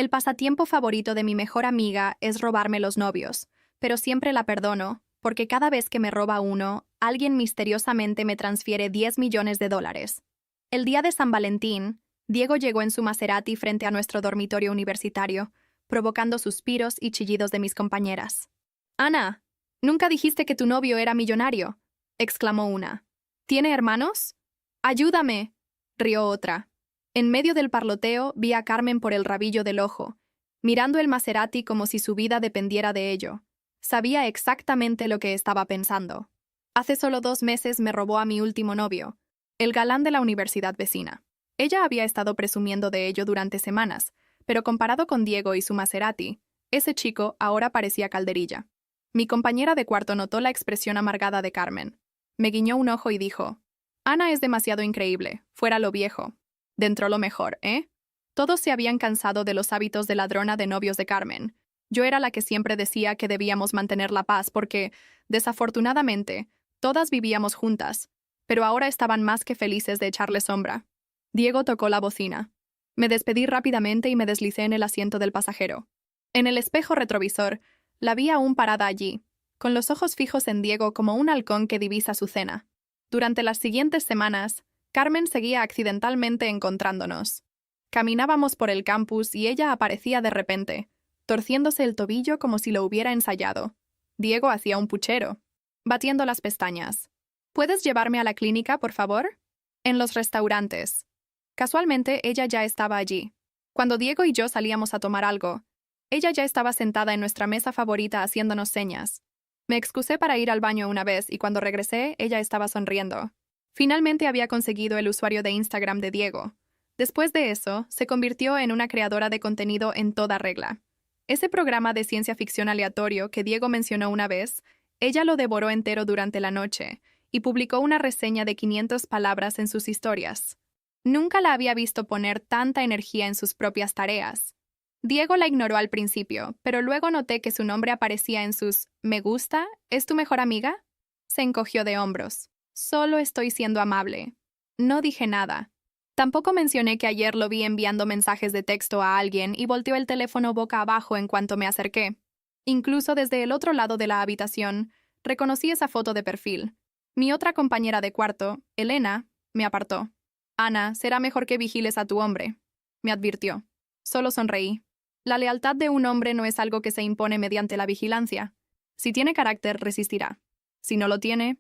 El pasatiempo favorito de mi mejor amiga es robarme los novios, pero siempre la perdono, porque cada vez que me roba uno, alguien misteriosamente me transfiere 10 millones de dólares. El día de San Valentín, Diego llegó en su Maserati frente a nuestro dormitorio universitario, provocando suspiros y chillidos de mis compañeras. «Ana, nunca dijiste que tu novio era millonario», exclamó una. «¿Tiene hermanos? ¡Ayúdame!», rió otra. En medio del parloteo vi a Carmen por el rabillo del ojo, mirando el Maserati como si su vida dependiera de ello. Sabía exactamente lo que estaba pensando. Hace solo 2 meses me robó a mi último novio, el galán de la universidad vecina. Ella había estado presumiendo de ello durante semanas, pero comparado con Diego y su Maserati, ese chico ahora parecía calderilla. Mi compañera de cuarto notó la expresión amargada de Carmen. Me guiñó un ojo y dijo: «Ana es demasiado increíble, fuera lo viejo. Dentro lo mejor, ¿eh?». Todos se habían cansado de los hábitos de ladrona de novios de Carmen. Yo era la que siempre decía que debíamos mantener la paz porque, desafortunadamente, todas vivíamos juntas, pero ahora estaban más que felices de echarle sombra. Diego tocó la bocina. Me despedí rápidamente y me deslicé en el asiento del pasajero. En el espejo retrovisor, la vi aún parada allí, con los ojos fijos en Diego como un halcón que divisa su cena. Durante las siguientes semanas, Carmen seguía accidentalmente encontrándonos. Caminábamos por el campus y ella aparecía de repente, torciéndose el tobillo como si lo hubiera ensayado. Diego hacía un puchero, batiendo las pestañas. «¿Puedes llevarme a la clínica, por favor?». En los restaurantes. Casualmente, ella ya estaba allí. Cuando Diego y yo salíamos a tomar algo, ella ya estaba sentada en nuestra mesa favorita haciéndonos señas. Me excusé para ir al baño una vez y cuando regresé, ella estaba sonriendo. Finalmente había conseguido el usuario de Instagram de Diego. Después de eso, se convirtió en una creadora de contenido en toda regla. Ese programa de ciencia ficción aleatorio que Diego mencionó una vez, ella lo devoró entero durante la noche y publicó una reseña de 500 palabras en sus historias. Nunca la había visto poner tanta energía en sus propias tareas. Diego la ignoró al principio, pero luego noté que su nombre aparecía en sus «¿Me gusta? ¿Es tu mejor amiga?». Se encogió de hombros. «Solo estoy siendo amable». No dije nada. Tampoco mencioné que ayer lo vi enviando mensajes de texto a alguien y volteó el teléfono boca abajo en cuanto me acerqué. Incluso desde el otro lado de la habitación, reconocí esa foto de perfil. Mi otra compañera de cuarto, Elena, me apartó. «Ana, será mejor que vigiles a tu hombre», me advirtió. Solo sonreí. La lealtad de un hombre no es algo que se impone mediante la vigilancia. Si tiene carácter, resistirá. Si no lo tiene,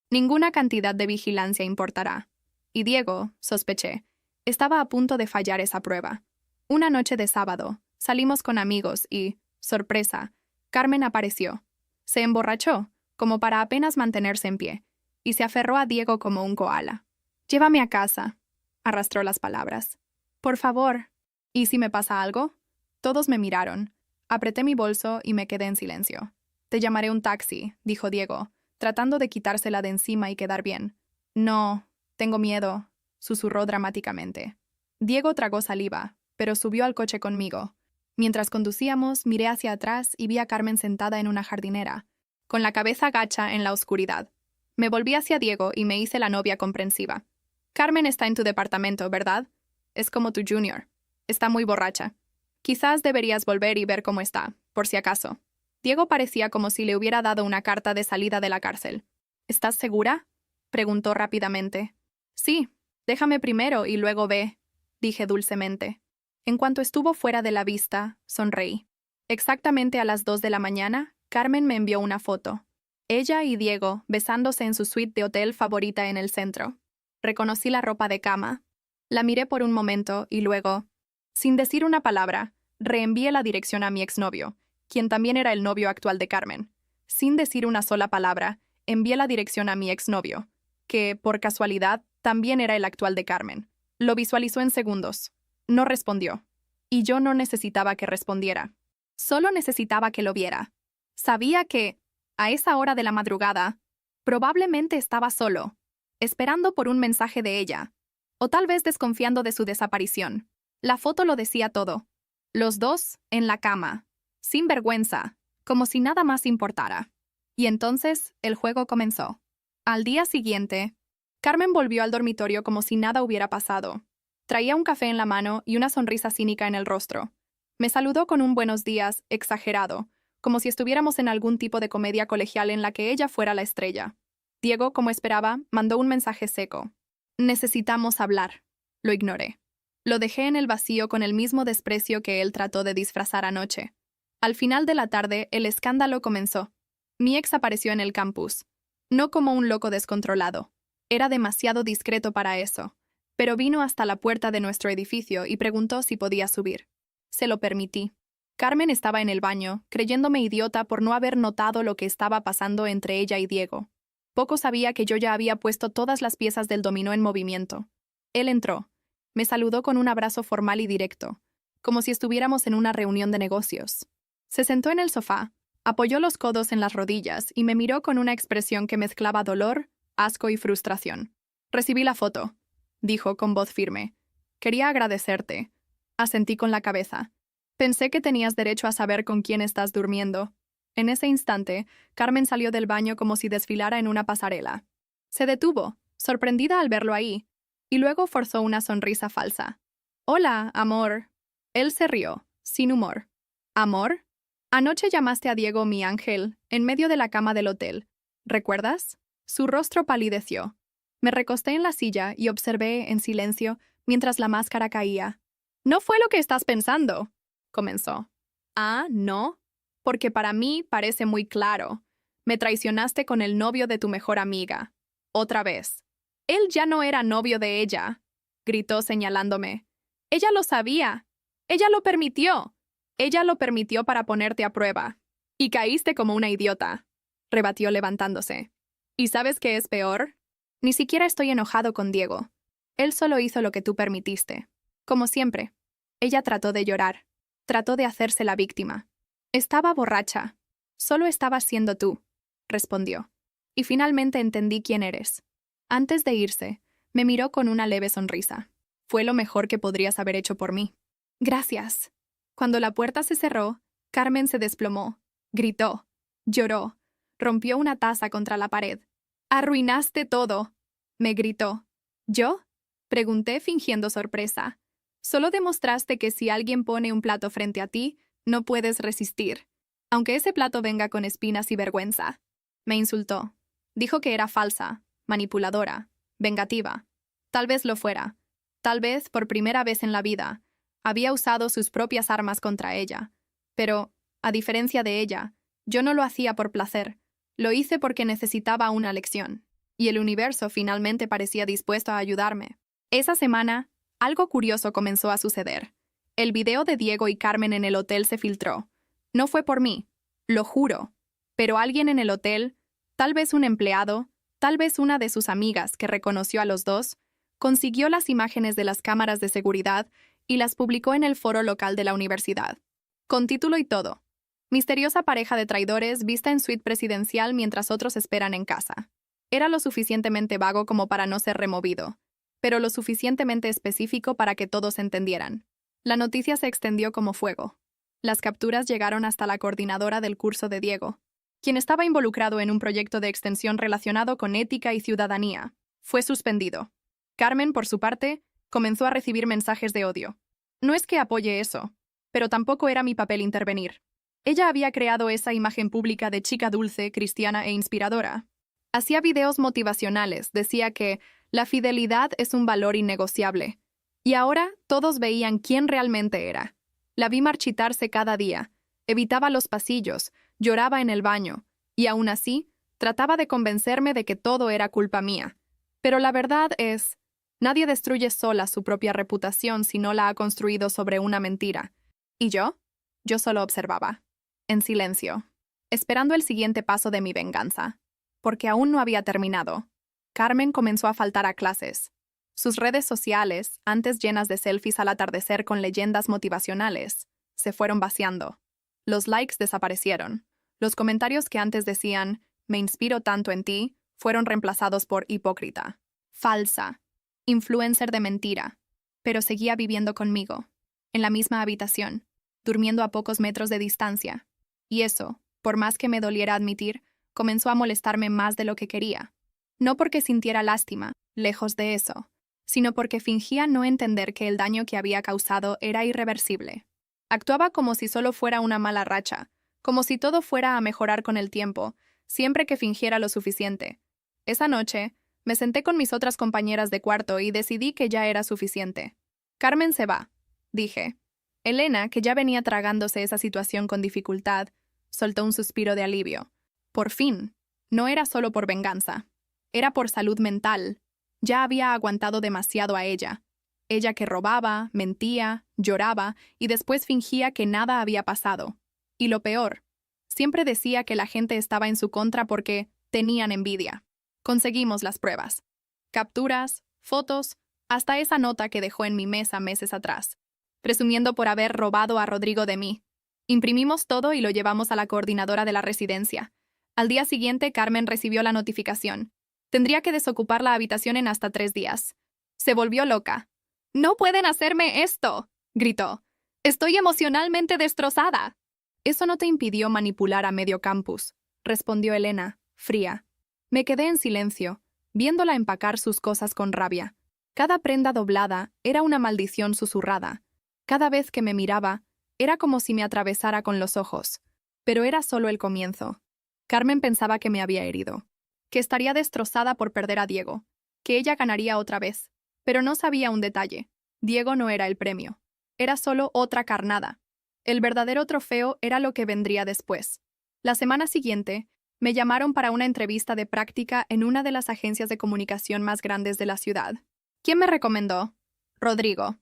ninguna cantidad de vigilancia importará. Y Diego, sospeché, estaba a punto de fallar esa prueba. Una noche de sábado, salimos con amigos y, sorpresa, Carmen apareció. Se emborrachó, como para apenas mantenerse en pie, y se aferró a Diego como un koala. «Llévame a casa», arrastró las palabras. «Por favor». «¿Y si me pasa algo?». Todos me miraron. Apreté mi bolso y me quedé en silencio. «Te llamaré un taxi», dijo Diego, tratando de quitársela de encima y quedar bien. «No, tengo miedo», susurró dramáticamente. Diego tragó saliva, pero subió al coche conmigo. Mientras conducíamos, miré hacia atrás y vi a Carmen sentada en una jardinera, con la cabeza gacha en la oscuridad. Me volví hacia Diego y me hice la novia comprensiva. «Carmen está en tu departamento, ¿verdad? Es como tu junior. Está muy borracha. Quizás deberías volver y ver cómo está, por si acaso». Diego parecía como si le hubiera dado una carta de salida de la cárcel. «¿Estás segura?», preguntó rápidamente. «Sí, déjame primero y luego ve», dije dulcemente. En cuanto estuvo fuera de la vista, sonreí. Exactamente a las 2 de la mañana, Carmen me envió una foto. Ella y Diego besándose en su suite de hotel favorita en el centro. Reconocí la ropa de cama. La miré por un momento y luego, sin decir una palabra, reenvié la dirección a mi exnovio, quien también era el novio actual de Carmen. Sin decir una sola palabra, envié la dirección a mi exnovio, que, por casualidad, también era el actual de Carmen. Lo visualizó en segundos. No respondió. Y yo no necesitaba que respondiera. Solo necesitaba que lo viera. Sabía que, a esa hora de la madrugada, probablemente estaba solo, esperando por un mensaje de ella, o tal vez desconfiando de su desaparición. La foto lo decía todo. Los dos, en la cama, sin vergüenza, como si nada más importara. Y entonces, el juego comenzó. Al día siguiente, Carmen volvió al dormitorio como si nada hubiera pasado. Traía un café en la mano y una sonrisa cínica en el rostro. Me saludó con un buenos días exagerado, como si estuviéramos en algún tipo de comedia colegial en la que ella fuera la estrella. Diego, como esperaba, mandó un mensaje seco. Necesitamos hablar. Lo ignoré. Lo dejé en el vacío con el mismo desprecio que él trató de disfrazar anoche. Al final de la tarde, el escándalo comenzó. Mi ex apareció en el campus. No como un loco descontrolado. Era demasiado discreto para eso. Pero vino hasta la puerta de nuestro edificio y preguntó si podía subir. Se lo permití. Carmen estaba en el baño, creyéndome idiota por no haber notado lo que estaba pasando entre ella y Diego. Poco sabía que yo ya había puesto todas las piezas del dominó en movimiento. Él entró. Me saludó con un abrazo formal y directo, como si estuviéramos en una reunión de negocios. Se sentó en el sofá, apoyó los codos en las rodillas y me miró con una expresión que mezclaba dolor, asco y frustración. Recibí la foto, dijo con voz firme. Quería agradecerte. Asentí con la cabeza. Pensé que tenías derecho a saber con quién estás durmiendo. En ese instante, Carmen salió del baño como si desfilara en una pasarela. Se detuvo, sorprendida al verlo ahí, y luego forzó una sonrisa falsa. Hola, amor. Él se rió, sin humor. ¿Amor? Anoche llamaste a Diego mi ángel, en medio de la cama del hotel. ¿Recuerdas? Su rostro palideció. Me recosté en la silla y observé, en silencio, mientras la máscara caía. No fue lo que estás pensando, comenzó. Ah, ¿no? Porque para mí parece muy claro. Me traicionaste con el novio de tu mejor amiga. Otra vez. Él ya no era novio de ella, gritó señalándome. Ella lo sabía. Ella lo permitió. Ella lo permitió para ponerte a prueba. Y caíste como una idiota, rebatió levantándose. ¿Y sabes qué es peor? Ni siquiera estoy enojado con Diego. Él solo hizo lo que tú permitiste. Como siempre. Ella trató de llorar. Trató de hacerse la víctima. Estaba borracha. Solo estabas siendo tú, respondió. Y finalmente entendí quién eres. Antes de irse, me miró con una leve sonrisa. Fue lo mejor que podrías haber hecho por mí. Gracias. Cuando la puerta se cerró, Carmen se desplomó, gritó, lloró, rompió una taza contra la pared. «Arruinaste todo», me gritó. ¿Yo? Pregunté fingiendo sorpresa. Solo demostraste que si alguien pone un plato frente a ti, no puedes resistir, aunque ese plato venga con espinas y vergüenza. Me insultó. Dijo que era falsa, manipuladora, vengativa. Tal vez lo fuera. Tal vez, por primera vez en la vida, había usado sus propias armas contra ella. Pero, a diferencia de ella, yo no lo hacía por placer. Lo hice porque necesitaba una lección. Y el universo finalmente parecía dispuesto a ayudarme. Esa semana, algo curioso comenzó a suceder. El video de Diego y Carmen en el hotel se filtró. No fue por mí, lo juro. Pero alguien en el hotel, tal vez un empleado, tal vez una de sus amigas que reconoció a los dos, consiguió las imágenes de las cámaras de seguridad y las publicó en el foro local de la universidad. Con título y todo. Misteriosa pareja de traidores vista en suite presidencial mientras otros esperan en casa. Era lo suficientemente vago como para no ser removido, pero lo suficientemente específico para que todos entendieran. La noticia se extendió como fuego. Las capturas llegaron hasta la coordinadora del curso de Diego, quien estaba involucrado en un proyecto de extensión relacionado con ética y ciudadanía. Fue suspendido. Carmen, por su parte, comenzó a recibir mensajes de odio. No es que apoye eso, pero tampoco era mi papel intervenir. Ella había creado esa imagen pública de chica dulce, cristiana e inspiradora. Hacía videos motivacionales, decía que la fidelidad es un valor innegociable. Y ahora todos veían quién realmente era. La vi marchitarse cada día, evitaba los pasillos, lloraba en el baño, y aún así, trataba de convencerme de que todo era culpa mía. Pero la verdad es, nadie destruye sola su propia reputación si no la ha construido sobre una mentira. ¿Y yo? Yo solo observaba, en silencio, esperando el siguiente paso de mi venganza. Porque aún no había terminado. Carmen comenzó a faltar a clases. Sus redes sociales, antes llenas de selfies al atardecer con leyendas motivacionales, se fueron vaciando. Los likes desaparecieron. Los comentarios que antes decían, «Me inspiro tanto en ti», fueron reemplazados por «hipócrita», «falsa», «influencer de mentira». Pero seguía viviendo conmigo, en la misma habitación, durmiendo a pocos metros de distancia. Y eso, por más que me doliera admitir, comenzó a molestarme más de lo que quería. No porque sintiera lástima, lejos de eso, sino porque fingía no entender que el daño que había causado era irreversible. Actuaba como si solo fuera una mala racha, como si todo fuera a mejorar con el tiempo, siempre que fingiera lo suficiente. Esa noche, me senté con mis otras compañeras de cuarto y decidí que ya era suficiente. Carmen se va, dije. Elena, que ya venía tragándose esa situación con dificultad, soltó un suspiro de alivio. Por fin, no era solo por venganza. Era por salud mental. Ya había aguantado demasiado a ella. Ella que robaba, mentía, lloraba y después fingía que nada había pasado. Y lo peor, siempre decía que la gente estaba en su contra porque tenían envidia. Conseguimos las pruebas. Capturas, fotos, hasta esa nota que dejó en mi mesa meses atrás, presumiendo por haber robado a Rodrigo de mí. Imprimimos todo y lo llevamos a la coordinadora de la residencia. Al día siguiente, Carmen recibió la notificación. Tendría que desocupar la habitación en hasta 3 días. Se volvió loca. «¡No pueden hacerme esto!», gritó. «Estoy emocionalmente destrozada». «Eso no te impidió manipular a medio campus», respondió Elena, fría. Me quedé en silencio, viéndola empacar sus cosas con rabia. Cada prenda doblada era una maldición susurrada. Cada vez que me miraba, era como si me atravesara con los ojos. Pero era solo el comienzo. Carmen pensaba que me había herido, que estaría destrozada por perder a Diego, que ella ganaría otra vez. Pero no sabía un detalle. Diego no era el premio. Era solo otra carnada. El verdadero trofeo era lo que vendría después. La semana siguiente, me llamaron para una entrevista de práctica en una de las agencias de comunicación más grandes de la ciudad. ¿Quién me recomendó? Rodrigo,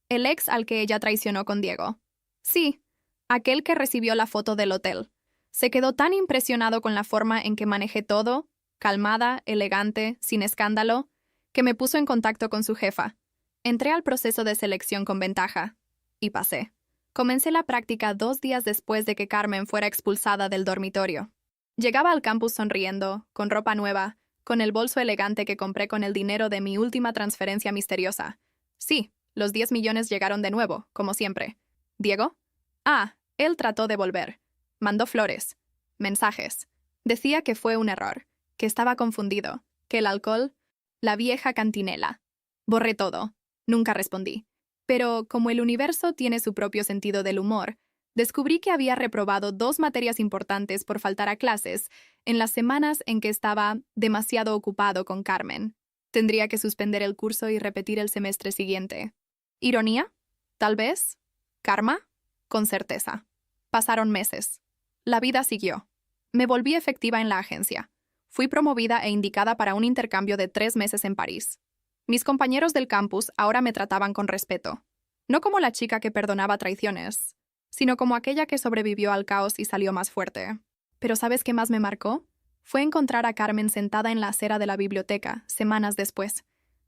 el ex al que ella traicionó con Diego. Sí, aquel que recibió la foto del hotel. Se quedó tan impresionado con la forma en que manejé todo, calmada, elegante, sin escándalo, que me puso en contacto con su jefa. Entré al proceso de selección con ventaja. Y pasé. Comencé la práctica 2 días después de que Carmen fuera expulsada del dormitorio. Llegaba al campus sonriendo, con ropa nueva, con el bolso elegante que compré con el dinero de mi última transferencia misteriosa. Sí, los 10 millones llegaron de nuevo, como siempre. ¿Diego? Ah, él trató de volver. Mandó flores. Mensajes. Decía que fue un error, que estaba confundido, que el alcohol... La vieja cantinela. Borré todo. Nunca respondí. Pero, como el universo tiene su propio sentido del humor, descubrí que había reprobado 2 materias importantes por faltar a clases en las semanas en que estaba demasiado ocupado con Carmen. Tendría que suspender el curso y repetir el semestre siguiente. ¿Ironía? ¿Tal vez? ¿Karma? Con certeza. Pasaron meses. La vida siguió. Me volví efectiva en la agencia. Fui promovida e indicada para un intercambio de 3 meses en París. Mis compañeros del campus ahora me trataban con respeto. No como la chica que perdonaba traiciones, sino como aquella que sobrevivió al caos y salió más fuerte. Pero ¿sabes qué más me marcó? Fue encontrar a Carmen sentada en la acera de la biblioteca, semanas después.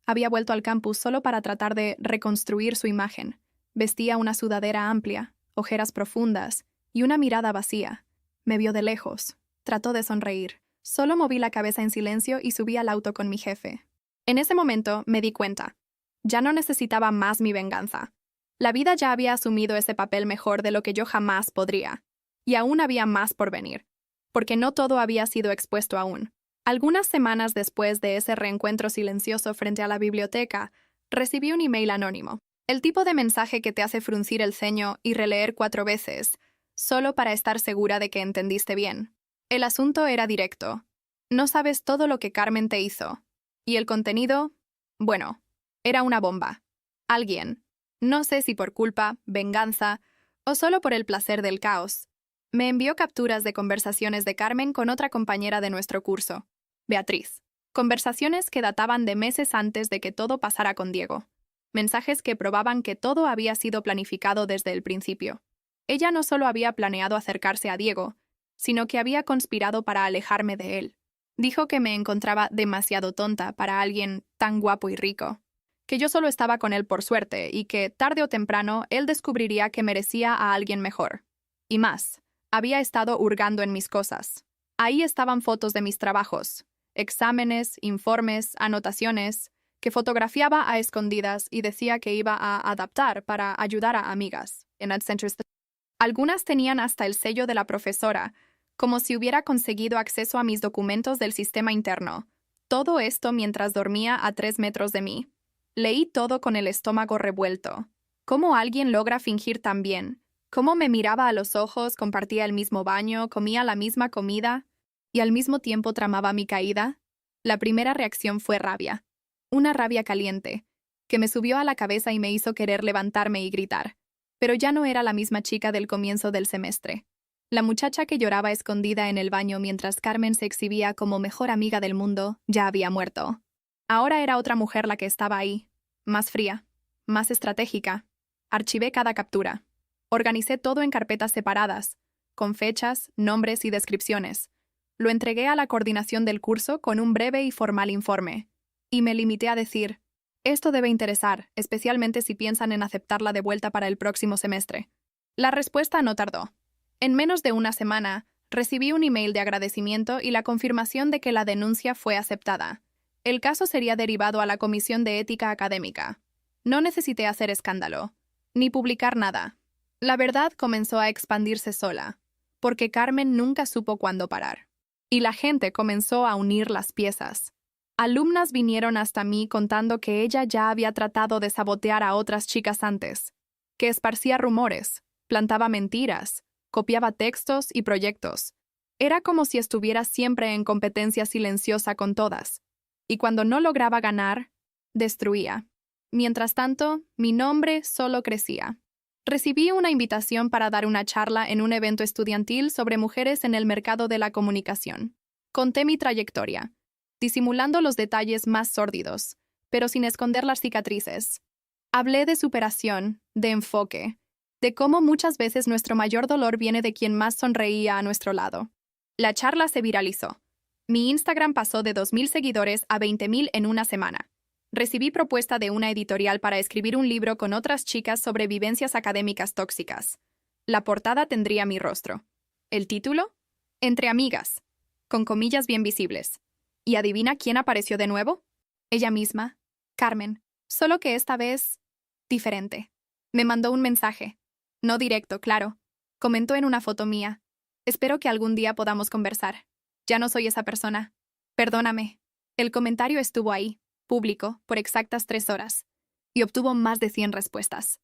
Había vuelto al campus solo para tratar de reconstruir su imagen. Vestía una sudadera amplia, ojeras profundas y una mirada vacía. Me vio de lejos. Trató de sonreír. Solo moví la cabeza en silencio y subí al auto con mi jefe. En ese momento me di cuenta. Ya no necesitaba más mi venganza. La vida ya había asumido ese papel mejor de lo que yo jamás podría. Y aún había más por venir, porque no todo había sido expuesto aún. Algunas semanas después de ese reencuentro silencioso frente a la biblioteca, recibí un email anónimo. El tipo de mensaje que te hace fruncir el ceño y releer 4 veces, solo para estar segura de que entendiste bien. El asunto era directo. No sabes todo lo que Carmen te hizo. Y el contenido, bueno, era una bomba. Alguien, no sé si por culpa, venganza o solo por el placer del caos, me envió capturas de conversaciones de Carmen con otra compañera de nuestro curso, Beatriz. Conversaciones que databan de meses antes de que todo pasara con Diego. Mensajes que probaban que todo había sido planificado desde el principio. Ella no solo había planeado acercarse a Diego, sino que había conspirado para alejarme de él. Dijo que me encontraba demasiado tonta para alguien tan guapo y rico, que yo solo estaba con él por suerte y que, tarde o temprano, él descubriría que merecía a alguien mejor. Y más, había estado hurgando en mis cosas. Ahí estaban fotos de mis trabajos, exámenes, informes, anotaciones, que fotografiaba a escondidas y decía que iba a adaptar para ayudar a amigas. Algunas tenían hasta el sello de la profesora, como si hubiera conseguido acceso a mis documentos del sistema interno. Todo esto mientras dormía a 3 metros de mí. Leí todo con el estómago revuelto. ¿Cómo alguien logra fingir tan bien, Cómo me miraba a los ojos, compartía el mismo baño, comía la misma comida y al mismo tiempo tramaba mi caída. La primera reacción fue rabia. Una rabia caliente, que me subió a la cabeza y me hizo querer levantarme y gritar. Pero ya no era la misma chica del comienzo del semestre. La muchacha que lloraba escondida en el baño mientras Carmen se exhibía como mejor amiga del mundo ya había muerto. Ahora era otra mujer la que estaba ahí, más fría, más estratégica. Archivé cada captura. Organicé todo en carpetas separadas, con fechas, nombres y descripciones. Lo entregué a la coordinación del curso con un breve y formal informe. Y me limité a decir, esto debe interesar, especialmente si piensan en aceptarla de vuelta para el próximo semestre. La respuesta no tardó. En menos de una semana, recibí un email de agradecimiento y la confirmación de que la denuncia fue aceptada. El caso sería derivado a la Comisión de Ética Académica. No necesité hacer escándalo, ni publicar nada. La verdad comenzó a expandirse sola, porque Carmen nunca supo cuándo parar. Y la gente comenzó a unir las piezas. Alumnas vinieron hasta mí contando que ella ya había tratado de sabotear a otras chicas antes, que esparcía rumores, plantaba mentiras, copiaba textos y proyectos. Era como si estuviera siempre en competencia silenciosa con todas. Y cuando no lograba ganar, destruía. Mientras tanto, mi nombre solo crecía. Recibí una invitación para dar una charla en un evento estudiantil sobre mujeres en el mercado de la comunicación. Conté mi trayectoria, disimulando los detalles más sórdidos, pero sin esconder las cicatrices. Hablé de superación, de enfoque, de cómo muchas veces nuestro mayor dolor viene de quien más sonreía a nuestro lado. La charla se viralizó. Mi Instagram pasó de 2,000 seguidores a 20,000 en una semana. Recibí propuesta de una editorial para escribir un libro con otras chicas sobre vivencias académicas tóxicas. La portada tendría mi rostro. ¿El título? Entre amigas, con comillas bien visibles. ¿Y adivina quién apareció de nuevo? Ella misma, Carmen, solo que esta vez diferente. Me mandó un mensaje. No directo, claro. Comentó en una foto mía. Espero que algún día podamos conversar. Ya no soy esa persona. Perdóname. El comentario estuvo ahí, público, por exactas 3 horas, y obtuvo más de 100 respuestas.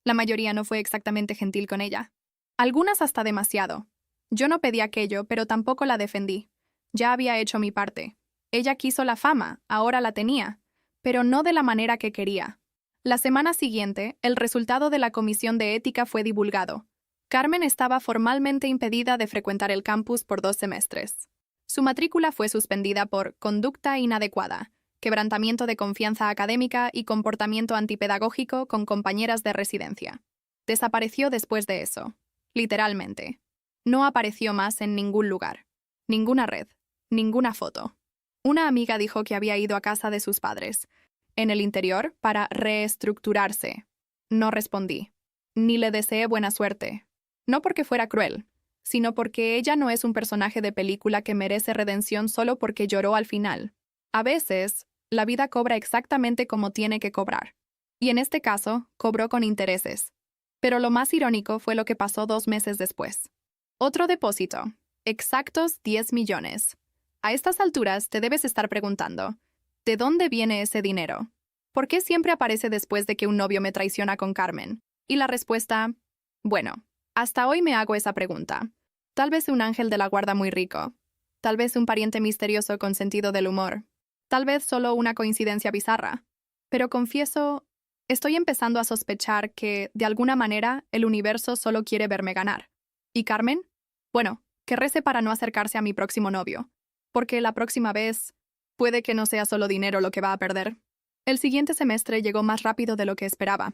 La mayoría no fue exactamente gentil con ella. Algunas hasta demasiado. Yo no pedí aquello, pero tampoco la defendí. Ya había hecho mi parte. Ella quiso la fama, ahora la tenía, pero no de la manera que quería. La semana siguiente, el resultado de la Comisión de Ética fue divulgado. Carmen estaba formalmente impedida de frecuentar el campus por 2 semestres. Su matrícula fue suspendida por conducta inadecuada, quebrantamiento de confianza académica y comportamiento antipedagógico con compañeras de residencia. Desapareció después de eso. Literalmente. No apareció más en ningún lugar. Ninguna red. Ninguna foto. Una amiga dijo que había ido a casa de sus padres, en el interior, para reestructurarse. No respondí. Ni le deseé buena suerte. No porque fuera cruel, sino porque ella no es un personaje de película que merece redención solo porque lloró al final. A veces, la vida cobra exactamente como tiene que cobrar. Y en este caso, cobró con intereses. Pero lo más irónico fue lo que pasó 2 meses después. Otro depósito. Exactos 10 millones. A estas alturas te debes estar preguntando, ¿de dónde viene ese dinero? ¿Por qué siempre aparece después de que un novio me traiciona con Carmen? Y la respuesta, bueno, hasta hoy me hago esa pregunta. Tal vez un ángel de la guarda muy rico. Tal vez un pariente misterioso con sentido del humor. Tal vez solo una coincidencia bizarra. Pero confieso, estoy empezando a sospechar que, de alguna manera, el universo solo quiere verme ganar. ¿Y Carmen? Bueno, que rece para no acercarse a mi próximo novio. Porque la próxima vez, puede que no sea solo dinero lo que va a perder. El siguiente semestre llegó más rápido de lo que esperaba.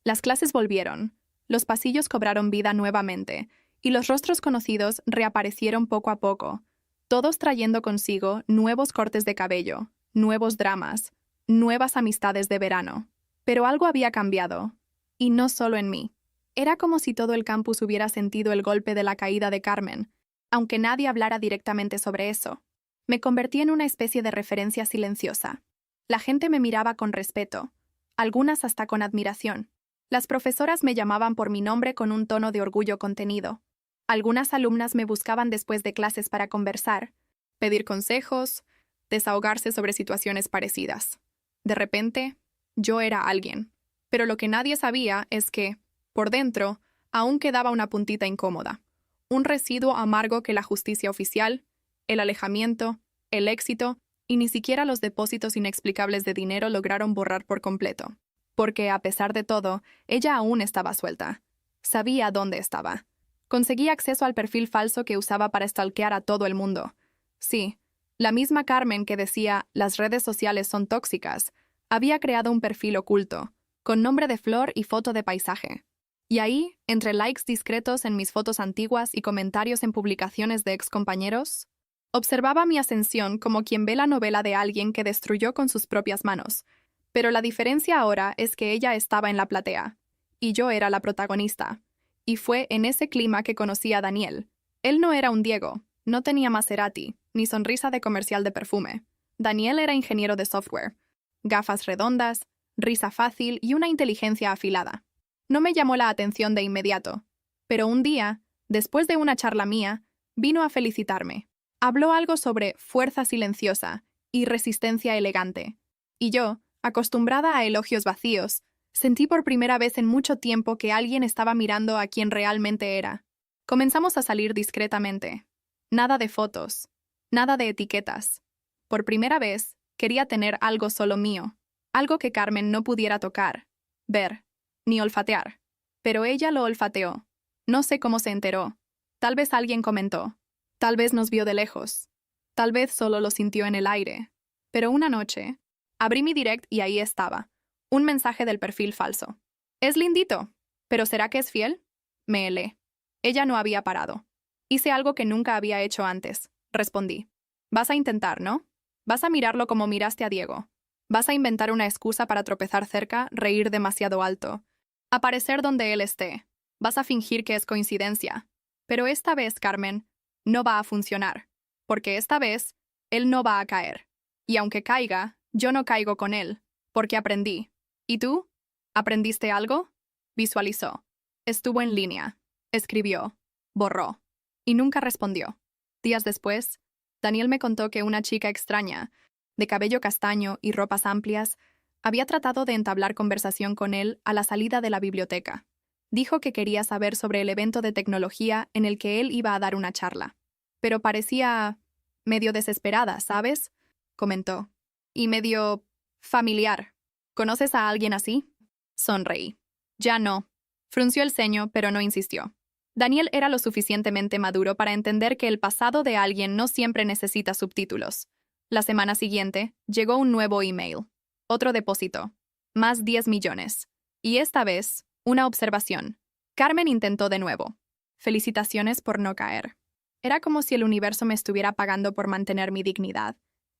Las clases volvieron, los pasillos cobraron vida nuevamente, y los rostros conocidos reaparecieron poco a poco, todos trayendo consigo nuevos cortes de cabello, nuevos dramas, nuevas amistades de verano. Pero algo había cambiado, y no solo en mí. Era como si todo el campus hubiera sentido el golpe de la caída de Carmen, aunque nadie hablara directamente sobre eso. Me convertí en una especie de referencia silenciosa. La gente me miraba con respeto, algunas hasta con admiración. Las profesoras me llamaban por mi nombre con un tono de orgullo contenido. Algunas alumnas me buscaban después de clases para conversar, pedir consejos, desahogarse sobre situaciones parecidas. De repente, yo era alguien. Pero lo que nadie sabía es que, por dentro, Aún quedaba una puntita incómoda, un residuo amargo que la justicia oficial, el alejamiento, el éxito y ni siquiera los depósitos inexplicables de dinero lograron borrar por completo. Porque, a pesar de todo, ella aún estaba suelta. Sabía dónde estaba. Conseguí acceso al perfil falso que usaba para stalkear a todo el mundo. Sí, la misma Carmen que decía «las redes sociales son tóxicas» había creado un perfil oculto, con nombre de flor y foto de paisaje. Y ahí, entre likes discretos en mis fotos antiguas y comentarios en publicaciones de excompañeros, observaba mi ascensión como quien ve la novela de alguien que destruyó con sus propias manos. Pero la diferencia ahora es que ella estaba en la platea, y yo era la protagonista. Y fue en ese clima que conocí a Daniel. Él no era un Diego, no tenía Maserati, ni sonrisa de comercial de perfume. Daniel era ingeniero de software. Gafas redondas, risa fácil y una inteligencia afilada. No me llamó la atención de inmediato, pero un día, después de una charla mía, vino a felicitarme. Habló algo sobre fuerza silenciosa y resistencia elegante. Y yo, acostumbrada a elogios vacíos, sentí por primera vez en mucho tiempo que alguien estaba mirando a quien realmente era. Comenzamos a salir discretamente. Nada de fotos, nada de etiquetas. Por primera vez, quería tener algo solo mío, algo que Carmen no pudiera tocar, ver, ni olfatear. Pero ella lo olfateó. No sé cómo se enteró. Tal vez alguien comentó. Tal vez nos vio de lejos. Tal vez solo lo sintió en el aire. Pero una noche, abrí mi direct y ahí estaba. Un mensaje del perfil falso. Es lindito, pero ¿será que es fiel? Me helé. Ella no había parado. Hice algo que nunca había hecho antes. Respondí. Vas a intentar, ¿no? Vas a mirarlo como miraste a Diego. Vas a inventar una excusa para tropezar cerca, reír demasiado alto. Aparecer donde él esté. Vas a fingir que es coincidencia. Pero esta vez, Carmen, no va a funcionar. Porque esta vez, él no va a caer. Y aunque caiga, yo no caigo con él. Porque aprendí. ¿Y tú? ¿Aprendiste algo? Visualizó. Estuvo en línea. Escribió. Borró. Y nunca respondió. Días después, Daniel me contó que una chica extraña, de cabello castaño y ropas amplias, había tratado de entablar conversación con él a la salida de la biblioteca. Dijo que quería saber sobre el evento de tecnología en el que él iba a dar una charla. Pero parecía medio desesperada, ¿sabes? Comentó. Y medio familiar. ¿Conoces a alguien así? Sonreí. Ya no. Frunció el ceño, pero no insistió. Daniel era lo suficientemente maduro para entender que el pasado de alguien no siempre necesita subtítulos. La semana siguiente, llegó un nuevo email. Otro depósito. Más 10 millones. Y esta vez, una observación. Carmen intentó de nuevo. Felicitaciones por no caer. Era como si el universo me estuviera pagando por mantener mi dignidad.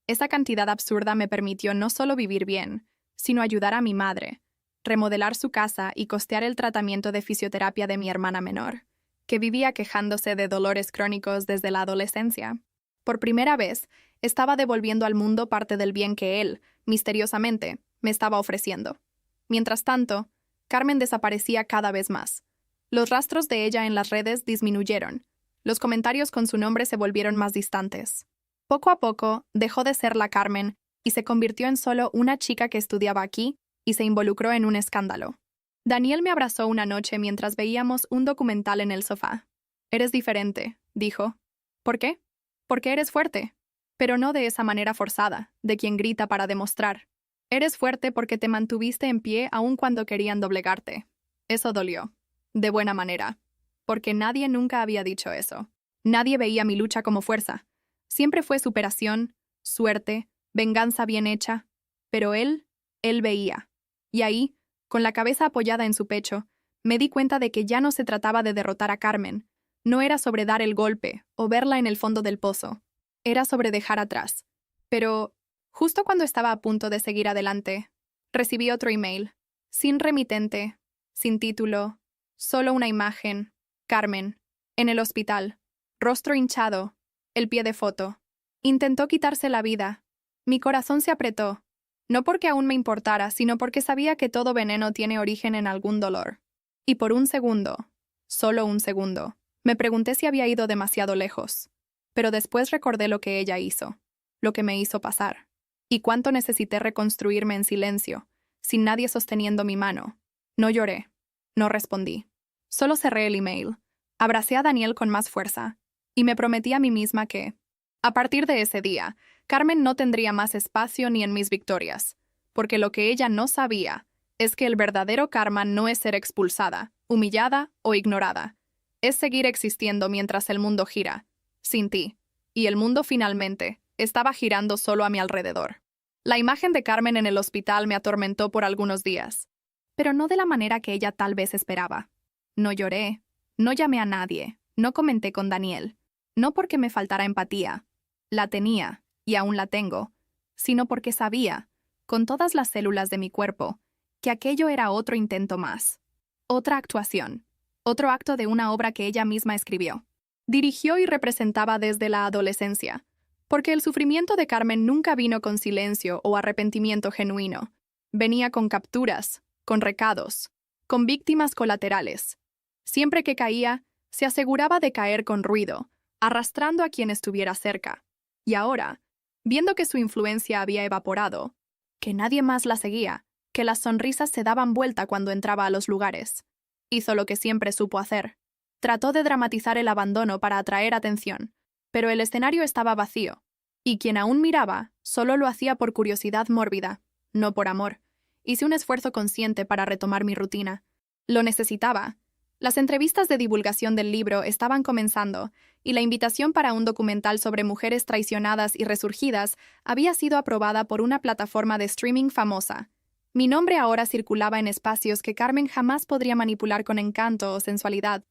Esa cantidad absurda me permitió no solo vivir bien, sino ayudar a mi madre, remodelar su casa y costear el tratamiento de fisioterapia de mi hermana menor, que vivía quejándose de dolores crónicos desde la adolescencia. Por primera vez, estaba devolviendo al mundo parte del bien que él, misteriosamente, me estaba ofreciendo. Mientras tanto, Carmen desaparecía cada vez más. Los rastros de ella en las redes disminuyeron. Los comentarios con su nombre se volvieron más distantes. Poco a poco, dejó de ser la Carmen y se convirtió en solo una chica que estudiaba aquí y se involucró en un escándalo. Daniel me abrazó una noche mientras veíamos un documental en el sofá. Eres diferente, dijo. ¿Por qué? Porque eres fuerte. Pero no de esa manera forzada, de quien grita para demostrar. Eres fuerte porque te mantuviste en pie aun cuando querían doblegarte. Eso dolió. De buena manera. Porque nadie nunca había dicho eso. Nadie veía mi lucha como fuerza. Siempre fue superación, suerte, venganza bien hecha. Pero él veía. Y ahí, con la cabeza apoyada en su pecho, me di cuenta de que ya no se trataba de derrotar a Carmen. No era sobre dar el golpe o verla en el fondo del pozo. Era sobre dejar atrás. Pero, justo cuando estaba a punto de seguir adelante, recibí otro email. Sin remitente, sin título, solo una imagen. Carmen, en el hospital, rostro hinchado, el pie de foto. Intentó quitarse la vida. Mi corazón se apretó. No porque aún me importara, sino porque sabía que todo veneno tiene origen en algún dolor. Y por un segundo, solo un segundo, me pregunté si había ido demasiado lejos. Pero después recordé lo que ella hizo, lo que me hizo pasar, y cuánto necesité reconstruirme en silencio, sin nadie sosteniendo mi mano. No lloré, no respondí. Solo cerré el email, abracé a Daniel con más fuerza y me prometí a mí misma que, a partir de ese día, Carmen no tendría más espacio ni en mis victorias, porque lo que ella no sabía es que el verdadero karma no es ser expulsada, humillada o ignorada. Es seguir existiendo mientras el mundo gira, sin ti, y el mundo finalmente estaba girando solo a mi alrededor. La imagen de Carmen en el hospital me atormentó por algunos días, pero no de la manera que ella tal vez esperaba. No lloré, no llamé a nadie, no comenté con Daniel, no porque me faltara empatía, la tenía, y aún la tengo, sino porque sabía, con todas las células de mi cuerpo, que aquello era otro intento más, otra actuación, otro acto de una obra que ella misma escribió. Dirigió y representaba desde la adolescencia, porque el sufrimiento de Carmen nunca vino con silencio o arrepentimiento genuino. Venía con capturas, con recados, con víctimas colaterales. Siempre que caía, se aseguraba de caer con ruido, arrastrando a quien estuviera cerca. Y ahora, viendo que su influencia había evaporado, que nadie más la seguía, que las sonrisas se daban vuelta cuando entraba a los lugares, hizo lo que siempre supo hacer. Trató de dramatizar el abandono para atraer atención, pero el escenario estaba vacío, y quien aún miraba solo lo hacía por curiosidad mórbida, no por amor. Hice un esfuerzo consciente para retomar mi rutina. Lo necesitaba. Las entrevistas de divulgación del libro estaban comenzando, y la invitación para un documental sobre mujeres traicionadas y resurgidas había sido aprobada por una plataforma de streaming famosa. Mi nombre ahora circulaba en espacios que Carmen jamás podría manipular con encanto o sensualidad.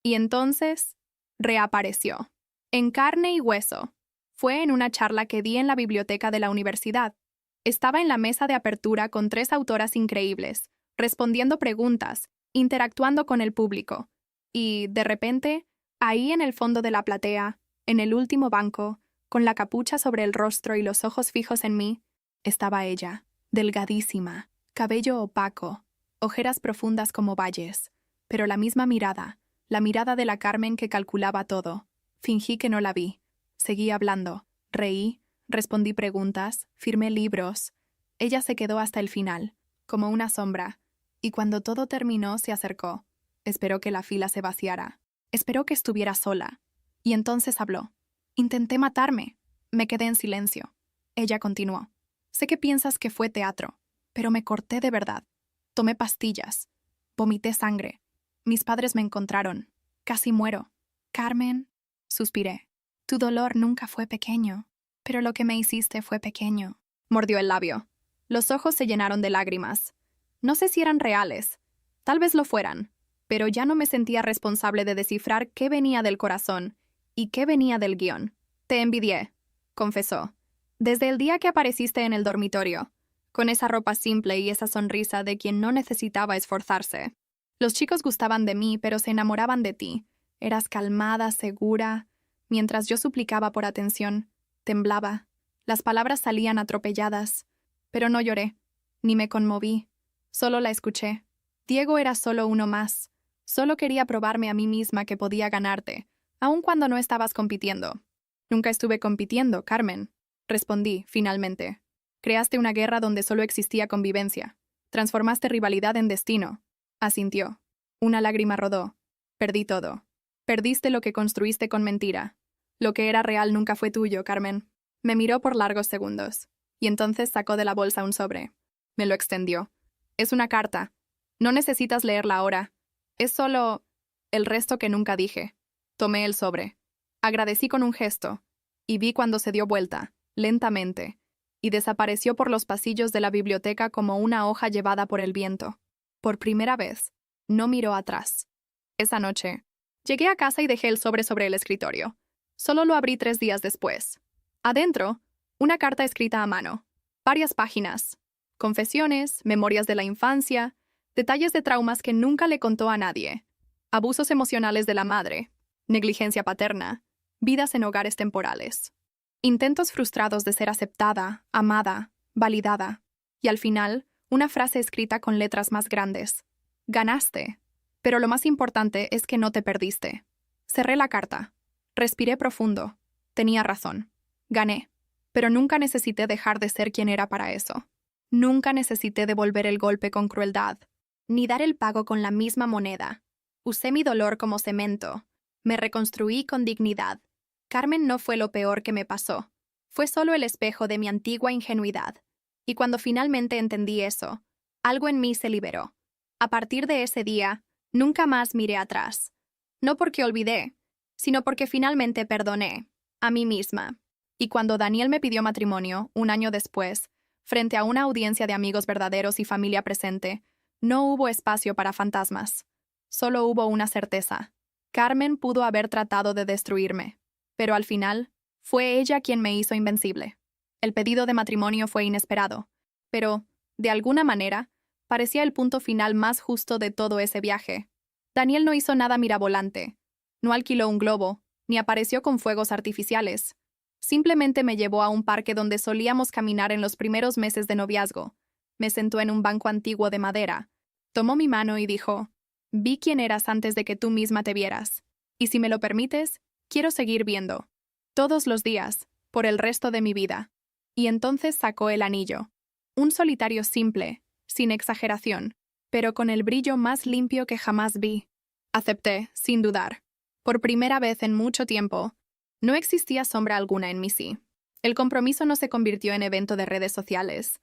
Y entonces, reapareció. En carne y hueso. Fue en una charla que di en la biblioteca de la universidad. Estaba en la mesa de apertura con 3 autoras increíbles, respondiendo preguntas, interactuando con el público. Y, de repente, ahí en el fondo de la platea, en el último banco, con la capucha sobre el rostro y los ojos fijos en mí, estaba ella, delgadísima, cabello opaco, ojeras profundas como valles, pero la misma mirada, la mirada de la Carmen que calculaba todo. Fingí que no la vi. Seguí hablando. Reí, respondí preguntas, firmé libros. Ella se quedó hasta el final, como una sombra, y cuando todo terminó se acercó. Esperó que la fila se vaciara. Esperó que estuviera sola. Y entonces habló. Intenté matarme. Me quedé en silencio. Ella continuó. Sé que piensas que fue teatro, pero me corté de verdad. Tomé pastillas. Vomité sangre. Mis padres me encontraron. Casi muero. Carmen, suspiré. Tu dolor nunca fue pequeño, pero lo que me hiciste fue pequeño. Mordió el labio. Los ojos se llenaron de lágrimas. No sé si eran reales. Tal vez lo fueran, pero ya no me sentía responsable de descifrar qué venía del corazón y qué venía del guión. Te envidié, confesó. Desde el día que apareciste en el dormitorio, con esa ropa simple y esa sonrisa de quien no necesitaba esforzarse. Los chicos gustaban de mí, pero se enamoraban de ti. Eras calmada, segura. Mientras yo suplicaba por atención, temblaba. Las palabras salían atropelladas. Pero no lloré, ni me conmoví. Solo la escuché. Diego era solo uno más. Solo quería probarme a mí misma que podía ganarte, aun cuando no estabas compitiendo. Nunca estuve compitiendo, Carmen, respondí, finalmente. Creaste una guerra donde solo existía convivencia. Transformaste rivalidad en destino. Asintió. Una lágrima rodó. Perdí todo. Perdiste lo que construiste con mentira. Lo que era real nunca fue tuyo, Carmen. Me miró por largos segundos, y entonces sacó de la bolsa un sobre. Me lo extendió. Es una carta. No necesitas leerla ahora. Es solo el resto que nunca dije. Tomé el sobre. Agradecí con un gesto, y vi cuando se dio vuelta, lentamente, y desapareció por los pasillos de la biblioteca como una hoja llevada por el viento. Por primera vez, no miró atrás. Esa noche, llegué a casa y dejé el sobre el escritorio. Solo lo abrí 3 días después. Adentro, una carta escrita a mano. Varias páginas. Confesiones, memorias de la infancia, detalles de traumas que nunca le contó a nadie. Abusos emocionales de la madre, negligencia paterna, vidas en hogares temporales. Intentos frustrados de ser aceptada, amada, validada. Y al final, una frase escrita con letras más grandes. Ganaste. Pero lo más importante es que no te perdiste. Cerré la carta. Respiré profundo. Tenía razón. Gané. Pero nunca necesité dejar de ser quien era para eso. Nunca necesité devolver el golpe con crueldad, ni dar el pago con la misma moneda. Usé mi dolor como cemento. Me reconstruí con dignidad. Carmen no fue lo peor que me pasó. Fue solo el espejo de mi antigua ingenuidad. Y cuando finalmente entendí eso, algo en mí se liberó. A partir de ese día, nunca más miré atrás. No porque olvidé, sino porque finalmente perdoné a mí misma. Y cuando Daniel me pidió matrimonio, un año después, frente a una audiencia de amigos verdaderos y familia presente, no hubo espacio para fantasmas. Solo hubo una certeza. Carmen pudo haber tratado de destruirme, pero al final, fue ella quien me hizo invencible. El pedido de matrimonio fue inesperado, pero, de alguna manera, parecía el punto final más justo de todo ese viaje. Daniel no hizo nada mirabolante, no alquiló un globo, ni apareció con fuegos artificiales. Simplemente me llevó a un parque donde solíamos caminar en los primeros meses de noviazgo. Me sentó en un banco antiguo de madera. Tomó mi mano y dijo: «Vi quién eras antes de que tú misma te vieras. Y si me lo permites, quiero seguir viendo. Todos los días, por el resto de mi vida». Y entonces sacó el anillo. Un solitario simple, sin exageración, pero con el brillo más limpio que jamás vi. Acepté, sin dudar. Por primera vez en mucho tiempo, no existía sombra alguna en mí sí. El compromiso no se convirtió en evento de redes sociales.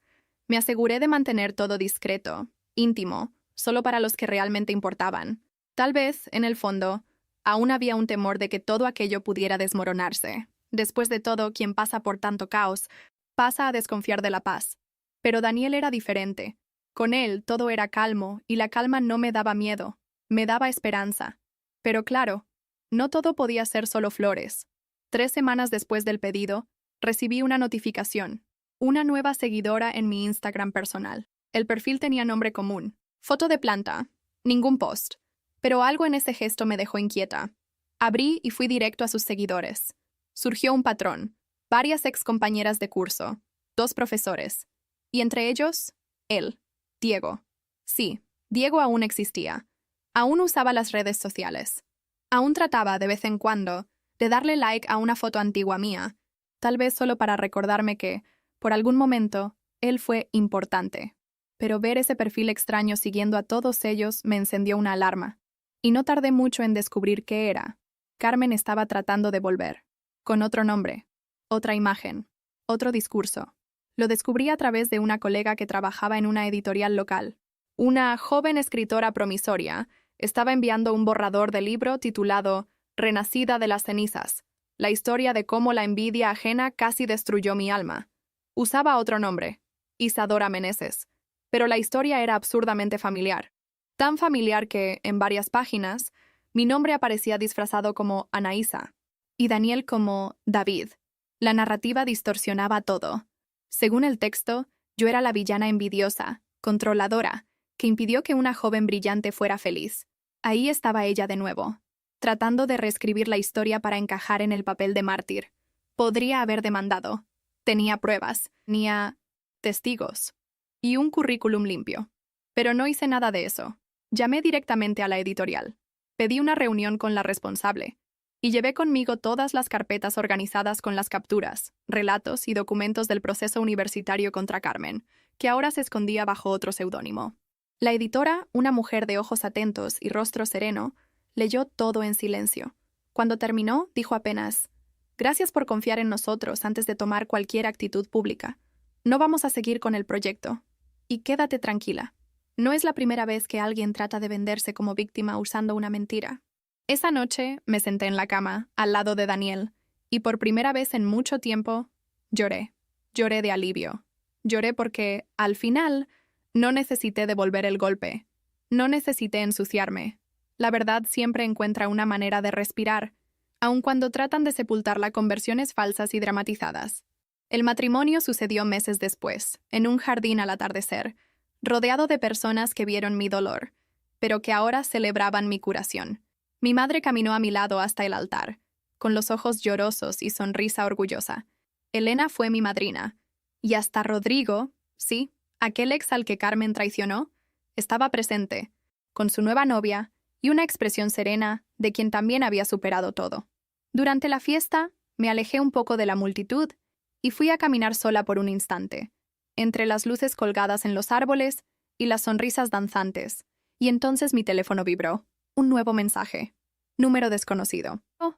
Me aseguré de mantener todo discreto, íntimo, solo para los que realmente importaban. Tal vez, en el fondo, aún había un temor de que todo aquello pudiera desmoronarse. Después de todo, quien pasa por tanto caos, pasa a desconfiar de la paz. Pero Daniel era diferente. Con él todo era calmo, y la calma no me daba miedo, me daba esperanza. Pero claro, no todo podía ser solo flores. 3 semanas después del pedido, recibí una notificación. Una nueva seguidora en mi Instagram personal. El perfil tenía nombre común. Foto de planta. Ningún post. Pero algo en ese gesto me dejó inquieta. Abrí y fui directo a sus seguidores. Surgió un patrón. Varias excompañeras de curso. 2 profesores. Y entre ellos, él. Diego. Sí, Diego aún existía. Aún usaba las redes sociales. Aún trataba, de vez en cuando, de darle like a una foto antigua mía, tal vez solo para recordarme que, por algún momento, él fue importante. Pero ver ese perfil extraño siguiendo a todos ellos me encendió una alarma. Y no tardé mucho en descubrir qué era. Carmen estaba tratando de volver. Con otro nombre, otra imagen, otro discurso. Lo descubrí a través de una colega que trabajaba en una editorial local. Una joven escritora promisoria estaba enviando un borrador de libro titulado Renacida de las cenizas, la historia de cómo la envidia ajena casi destruyó mi alma. Usaba otro nombre, Isadora Meneses, pero la historia era absurdamente familiar. Tan familiar que, en varias páginas, mi nombre aparecía disfrazado como Anaísa y Daniel como David. La narrativa distorsionaba todo. Según el texto, yo era la villana envidiosa, controladora, que impidió que una joven brillante fuera feliz. Ahí estaba ella de nuevo, tratando de reescribir la historia para encajar en el papel de mártir. Podría haber demandado. Tenía pruebas, tenía testigos y un currículum limpio. Pero no hice nada de eso. Llamé directamente a la editorial. Pedí una reunión con la responsable y llevé conmigo todas las carpetas organizadas con las capturas, relatos y documentos del proceso universitario contra Carmen, que ahora se escondía bajo otro seudónimo. La editora, una mujer de ojos atentos y rostro sereno, leyó todo en silencio. Cuando terminó, dijo apenas: «Gracias por confiar en nosotros antes de tomar cualquier actitud pública. No vamos a seguir con el proyecto. Y quédate tranquila. No es la primera vez que alguien trata de venderse como víctima usando una mentira». Esa noche me senté en la cama, al lado de Daniel, y por primera vez en mucho tiempo, lloré. Lloré de alivio. Lloré porque, al final, no necesité devolver el golpe. No necesité ensuciarme. La verdad siempre encuentra una manera de respirar, aun cuando tratan de sepultarla con versiones falsas y dramatizadas. El matrimonio sucedió meses después, en un jardín al atardecer, rodeado de personas que vieron mi dolor, pero que ahora celebraban mi curación. Mi madre caminó a mi lado hasta el altar, con los ojos llorosos y sonrisa orgullosa. Elena fue mi madrina, y hasta Rodrigo, sí, aquel ex al que Carmen traicionó, estaba presente, con su nueva novia y una expresión serena de quien también había superado todo. Durante la fiesta, me alejé un poco de la multitud y fui a caminar sola por un instante, entre las luces colgadas en los árboles y las sonrisas danzantes, y entonces mi teléfono vibró. Un nuevo mensaje. Número desconocido. Oh.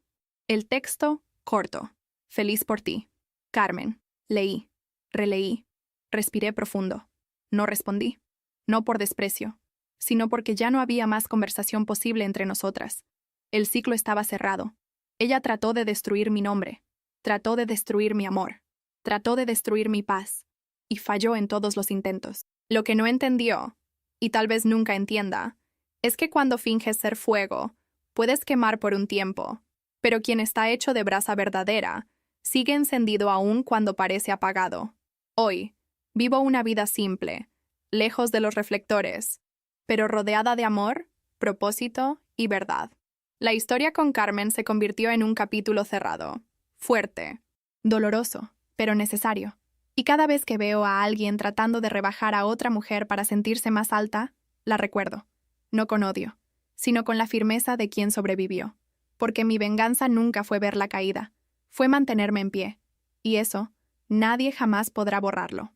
El texto, corto. Feliz por ti. Carmen. Leí. Releí. Respiré profundo. No respondí. No por desprecio, sino porque ya no había más conversación posible entre nosotras. El ciclo estaba cerrado. Ella trató de destruir mi nombre. Trató de destruir mi amor. Trató de destruir mi paz. Y falló en todos los intentos. Lo que no entendió, y tal vez nunca entienda, es que cuando finges ser fuego, puedes quemar por un tiempo, pero quien está hecho de brasa verdadera, sigue encendido aún cuando parece apagado. Hoy, vivo una vida simple, lejos de los reflectores, pero rodeada de amor, propósito y verdad. La historia con Carmen se convirtió en un capítulo cerrado, fuerte, doloroso, pero necesario. Y cada vez que veo a alguien tratando de rebajar a otra mujer para sentirse más alta, la recuerdo, no con odio, sino con la firmeza de quien sobrevivió. Porque mi venganza nunca fue verla caída, fue mantenerme en pie. Y eso, nadie jamás podrá borrarlo.